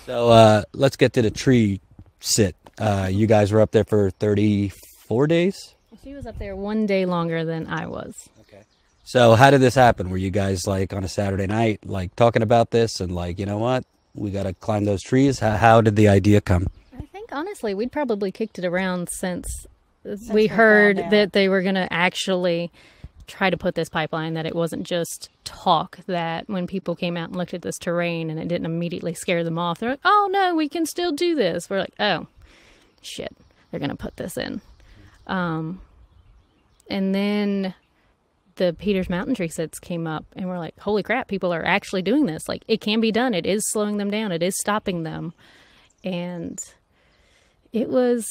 So let's get to the tree sit. You guys were up there for 34 days? She was up there one day longer than I was. Okay. So how did this happen? Were you guys like on a Saturday night, like talking about this and like, you know what? We got to climb those trees. How did the idea come? I think honestly, we'd probably kicked it around since we we heard found out. that they were going to actually try to put this pipeline, that it wasn't just talk, that when people came out and looked at this terrain and it didn't immediately scare them off, they're like, oh no, we can still do this. We're like, oh shit, they're going to put this in. And then the Peters Mountain tree sits came up and we're like, holy crap, people are actually doing this. Like, it can be done. It is slowing them down. It is stopping them. And it was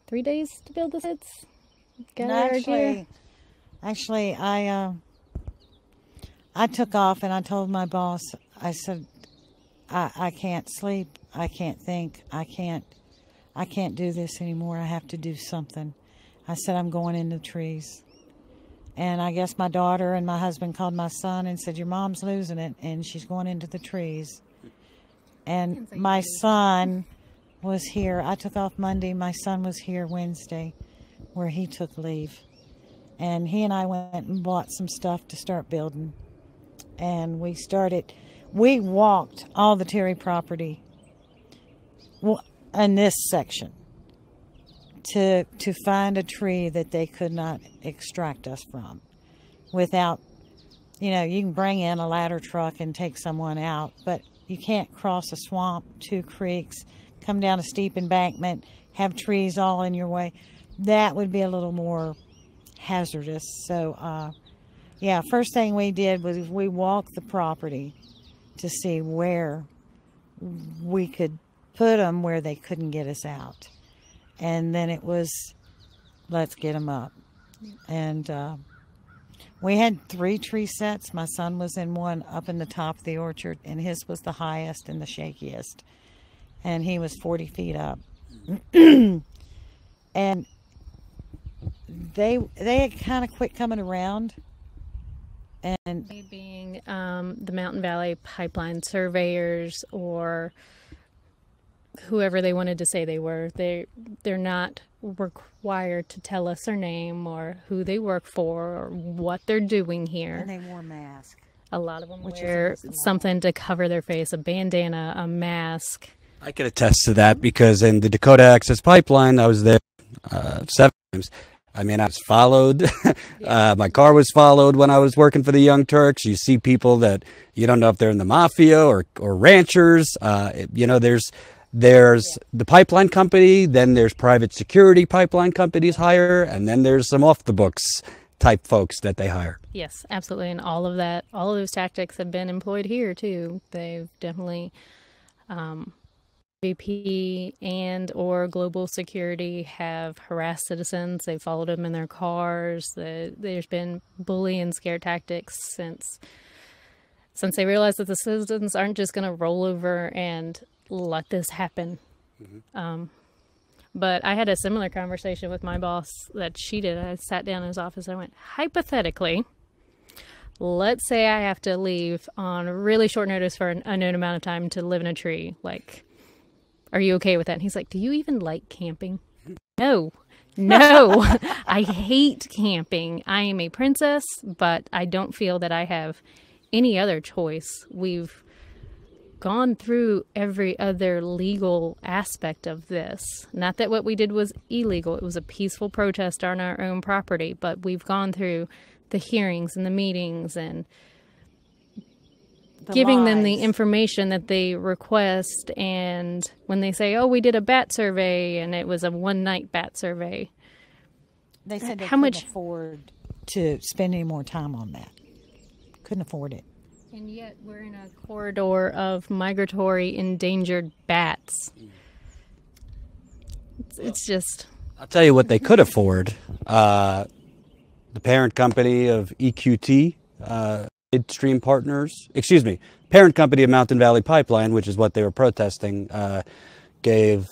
3 days to build the sits. No, actually, I took off and I told my boss, I said, I can't sleep. I can't think. I can't do this anymore. I have to do something. I said, I'm going in the trees. And I guess my daughter and my husband called my son and said, your mom's losing it and she's going into the trees. And my son was here. I took off Monday. My son was here Wednesday, where he took leave. And he and I went and bought some stuff to start building. And we walked all the Terry property in this section to find a tree that they could not extract us from without, you can bring in a ladder truck and take someone out, but you can't cross a swamp, two creeks, come down a steep embankment, have trees all in your way. That would be a little more hazardous. So, first thing we did was we walked the property to see where we could put them where they couldn't get us out. And then it was, let's get them up. And we had 3 tree sets. My son was in one up in the top of the orchard, and his was the highest and the shakiest. And he was 40 feet up. And they had kind of quit coming around. And They being the Mountain Valley Pipeline surveyors or whoever they wanted to say they were, they're not required to tell us their name or who they work for or what they're doing here. and they wore masks. A lot of them Which is wear against the law. something to cover their face, a bandana, a mask. I could attest to that because in the Dakota Access Pipeline, I was there 7 times. I mean, I was followed. My car was followed when I was working for the Young Turks. You see people that you don't know if they're in the mafia or ranchers. There's the pipeline company, then there's private security pipeline companies hire, and then there's some off the books type folks that they hire. Yes, absolutely. And all of those tactics have been employed here too. They've definitely, VP and or global security have harassed citizens. They followed them in their cars. There's been bully and scare tactics since they realized that the citizens aren't just going to roll over and let this happen. But I had a similar conversation with my boss that she did. I sat down in his office and I went, hypothetically, let's say I have to leave on really short notice for an unknown amount of time to live in a tree. Like, are you okay with that? And he's like, do you even like camping? No, I hate camping. I am a princess, but I don't feel that I have any other choice. We've gone through every other legal aspect of this. Not that what we did was illegal. It was a peaceful protest on our own property, but we've gone through the hearings and the meetings and giving them the lies. information that they request. And when they say, oh, we did a bat survey and it was a one-night bat survey. They said they How couldn't much- afford to spend any more time on that. Couldn't afford it. And yet we're in a corridor of migratory endangered bats. It's just... I'll tell you what they could afford. The parent company of EQT, Midstream Partners, parent company of Mountain Valley Pipeline, which is what they were protesting, gave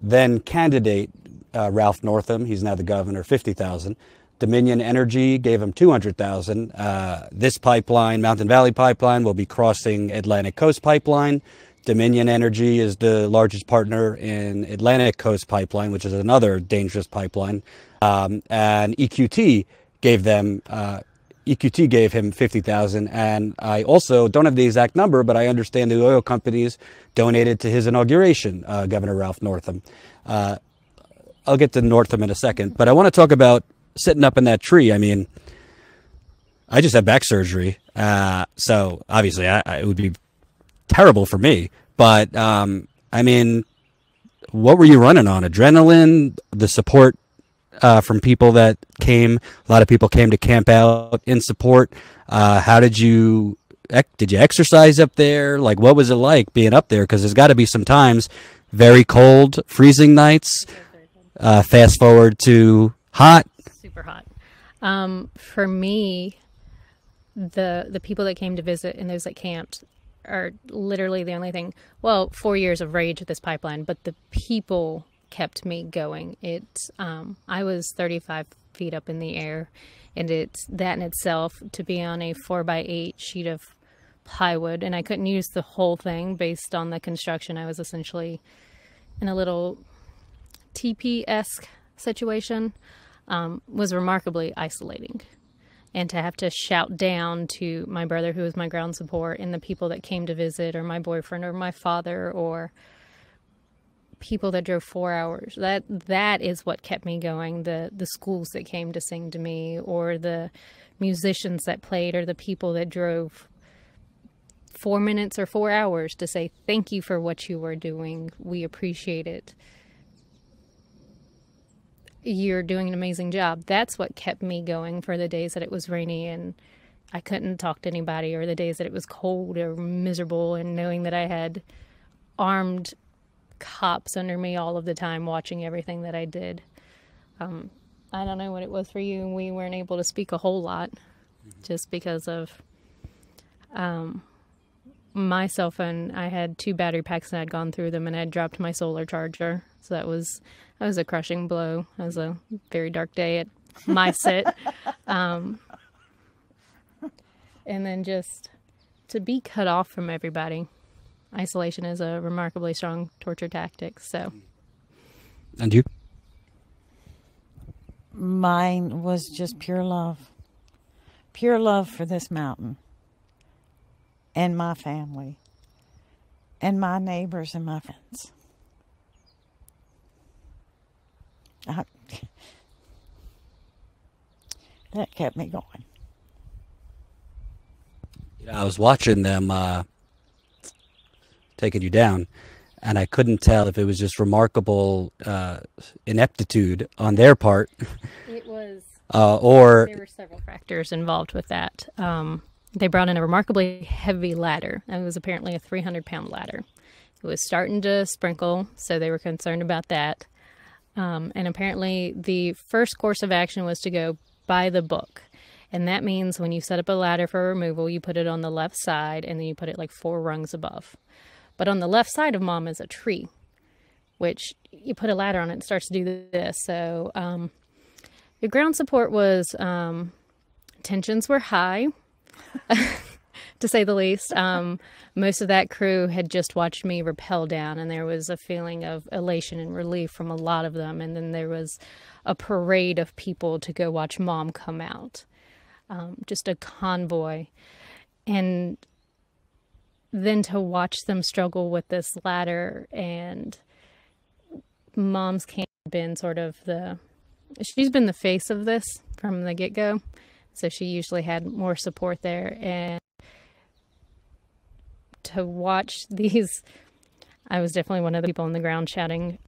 then candidate Ralph Northam, he's now the governor, $50,000. Dominion Energy gave him $200,000. This pipeline, Mountain Valley Pipeline, will be crossing Atlantic Coast Pipeline Dominion Energy is the largest partner in Atlantic Coast Pipeline, which is another dangerous pipeline. And EQT gave him 50,000. And I also don't have the exact number, but I understand the oil companies donated to his inauguration, Governor Ralph Northam. I'll get to Northam in a second, but I want to talk about sitting up in that tree. I mean, I just had back surgery, so obviously it would be terrible for me. But I mean, what were you running on? Adrenaline, the support from people that came. A lot of people came to camp out in support. How did you exercise up there? Like, what was it like being up there? Because there's got to be some times very cold, freezing nights. Fast forward to hot. Super hot. For me, the people that came to visit and those that camped are literally the only thing. Well, 4 years of rage at this pipeline, but the people kept me going. I was 35 feet up in the air, and it's that in itself to be on a 4x8 sheet of plywood, and I couldn't use the whole thing based on the construction. I was essentially in a little TP-esque situation, was remarkably isolating. And to have to shout down to my brother, who was my ground support, and the people that came to visit, or my boyfriend, or my father, or people that drove 4 hours, that is what kept me going. The schools that came to sing to me, or the musicians that played, or the people that drove 4 minutes or 4 hours to say thank you for what you were doing. We appreciate it. You're doing an amazing job. That's what kept me going for the days that it was rainy and I couldn't talk to anybody, or the days that it was cold or miserable, and knowing that I had armed cops under me all of the time watching everything that I did. I don't know what it was for you. We weren't able to speak a whole lot just because of my cell phone. I had 2 battery packs and I'd gone through them, and I'd dropped my solar charger. So that was a crushing blow. It was a very dark day at my sit. And then just to be cut off from everybody. Isolation is a remarkably strong torture tactic. So. And you? Mine was just pure love. Pure love for this mountain. And my family. And my neighbors and my friends. That kept me going. I was watching them taking you down, and I couldn't tell if it was just remarkable ineptitude on their part. It was. Or there were several factors involved with that. They brought in a remarkably heavy ladder. It was apparently a 300-pound ladder. It was starting to sprinkle, so they were concerned about that. And apparently the first course of action was to go by the book. And that means when you set up a ladder for removal, you put it on the left side, and then you put it like 4 rungs above. But on the left side of Mom is a tree, which you put a ladder on it and it starts to do this. So the ground support was, tensions were high, to say the least. Most of that crew had just watched me rappel down, and there was a feeling of elation and relief from a lot of them. And then there was a parade of people to go watch Mom come out. Just a convoy. And then to watch them struggle with this ladder, and Mom's camp been sort of she's been the face of this from the get-go. So she usually had more support there. And to watch these, I was definitely one of the people on the ground shouting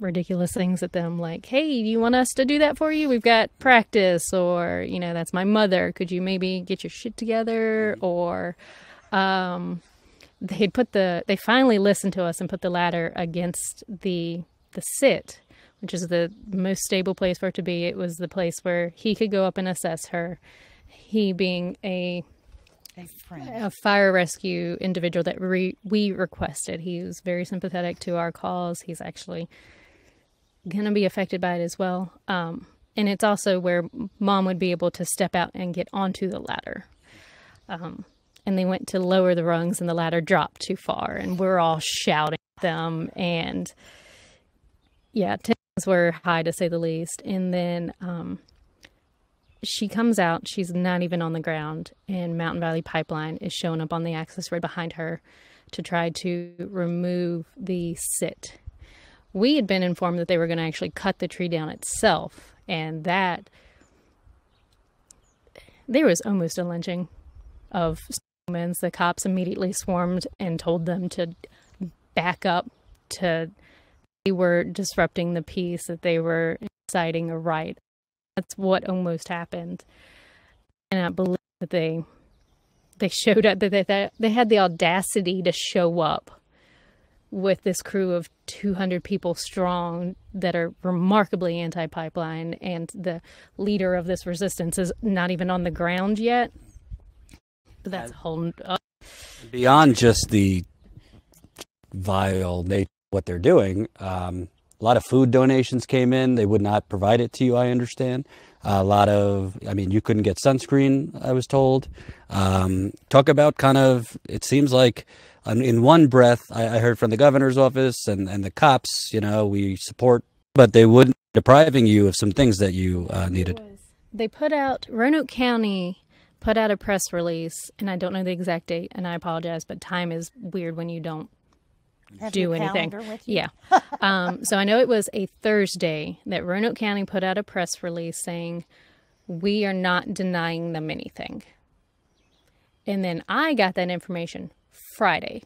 ridiculous things at them, like, hey, do you want us to do that for you? We've got practice. Or, that's my mother. Could you maybe get your shit together? Or they finally listened to us and put the ladder against the sit, which is the most stable place for it to be. It was the place where he could go up and assess her. He being a fire rescue individual that we requested. He was very sympathetic to our cause. He's actually going to be affected by it as well. And it's also where Mom would be able to step out and get onto the ladder. and they went to lower the rungs and the ladder dropped too far, and we're all shouting at them, and yeah, tensions were high to say the least. And then she comes out, she's not even on the ground, and Mountain Valley Pipeline is showing up on the access road behind her to try to remove the sit. We had been informed that they were going to actually cut the tree down itself, and that there was almost a lynching of humans. The cops immediately swarmed and told them to back up, to they were disrupting the peace, that they were inciting a riot. That's what almost happened. And I believe that they showed up, that they had the audacity to show up with this crew of 200 people strong that are remarkably anti-pipeline, and the leader of this resistance is not even on the ground yet. But that's a whole... Beyond just the vile nature of what they're doing, a lot of food donations came in. They would not provide it to you, I understand. A lot of, I mean, you couldn't get sunscreen, I was told. Talk about kind of, it seems like in one breath, I heard from the governor's office and the cops, you know, we support, but they wouldn't depriving you of some things that you needed. They put out, Roanoke County put out a press release, and I don't know the exact date, and I apologize, but time is weird when you don't do anything. Yeah. So I know it was a Thursday that Roanoke County put out a press release saying, we are not denying them anything. And then I got that information Friday.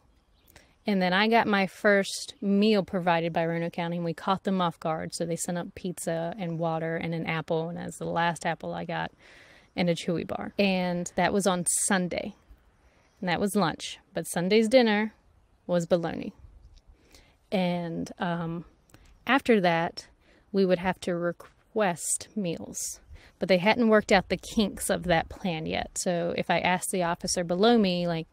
And then I got my first meal provided by Roanoke County, and we caught them off guard. So they sent up pizza and water and an apple, and as the last apple I got, and a Chewy bar. And that was on Sunday. And that was lunch. But Sunday's dinner was bologna. And after that, we would have to request meals. But they hadn't worked out the kinks of that plan yet. So if I asked the officer below me, like,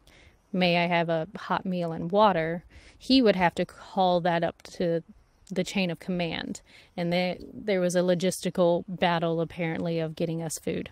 may I have a hot meal and water, he would have to call that up to the chain of command. And there was a logistical battle, apparently, of getting us food.